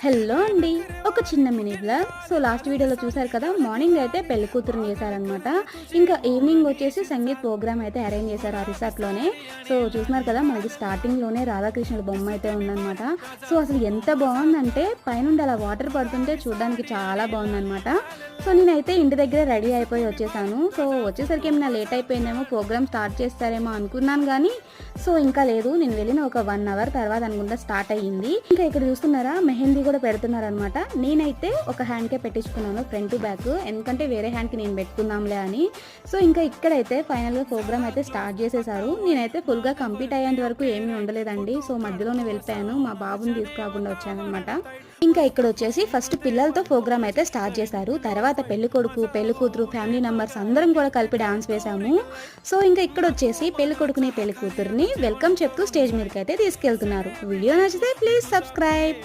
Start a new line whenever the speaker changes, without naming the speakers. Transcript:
Hello అండి. ఒక చిన్న మినీ వ్లాగ్. సో, లాస్ట్ వీడియోలో చూసారు కదా! మార్నింగ్ అయితే పెళ్లి కూతురిని చేశారనమాట. ఇంకా ఈవినింగ్ వచ్చేసి సంగీత్ ప్రోగ్రామ్ అయితే అరేంజ్ చేశారు ఆ రిసార్ట్‌లోనే. సో, చూస్తున్నారు కదా! మనకి స్టార్టింగ్‌లోనే రాధాకృష్ణుల బొమ్మ అయితే ఉందనమాట. సో, అసలు ఎంత బావుందంటే పైనుండి అలా వాటర్ పడుతుంటే చూడడానికి చాలా బావుందనమాట. సో, నేనైతే ఇంటి దగ్గరే రెడీ అయిపోయి వచ్చేసాను. సో, వచ్చేసరికి ఏమైనా లేట్ అయిపోయిందేమో, ప్రోగ్రామ్ స్టార్ట్ చేస్తారేమో అనుకున్నాను గానీ, సో, ఇంకా లేదు. నేను వెళ్ళిన ఒక 1 అవర్ తర్వాత అనుకుంటా స్టార్ట్ అయ్యింది. ఇంకా ఇక్కడ చూస్తున్నారా మెహందీ కూడా పెడుతున్నారనమాట. నేనైతే ఒక హ్యాండ్‌కే పెట్టించుకున్నాను ఫ్రంట్ టు బ్యాక్. ఎందుకంటే వేరే హ్యాండ్‌కి నేను పెట్టుకుందాంలే అని. సో, ఇంకా ఇక్కడైతే ఫైనల్‌గా ప్రోగ్రామ్ అయితే స్టార్ట్ చేసేసారు. నేనైతే ఫుల్‌గా కంప్లీట్ అయ్యేంత వరకు ఏమీ ఉండలేదండి. సో, మధ్యలోనే వెళ్ళిపోయాను. మా బాబుని తీసుకురాకుండా వచ్చాననమాట. ఇంకా ఇక్కడొచ్చేసి ఫస్ట్ పిల్లలతో ప్రోగ్రామ్ అయితే స్టార్ట్ చేశారు. తర్వాత పెళ్ళికొడుకు, పెళ్ళికూతురు, ఫ్యామిలీ మెంబర్స్ అందరం కూడా కలిపి డాన్స్ వేశాము. సో, ఇంకా ఇక్కడొచ్చేసి పెళ్ళికొడుకుని, పెళ్ళికూతురిని వెల్కమ్ చెప్తూ స్టేజ్ మీదకైతే తీసుకెళ్తున్నారు. వీడియో నచ్చితే ప్లీజ్ సబ్స్క్రైబ్.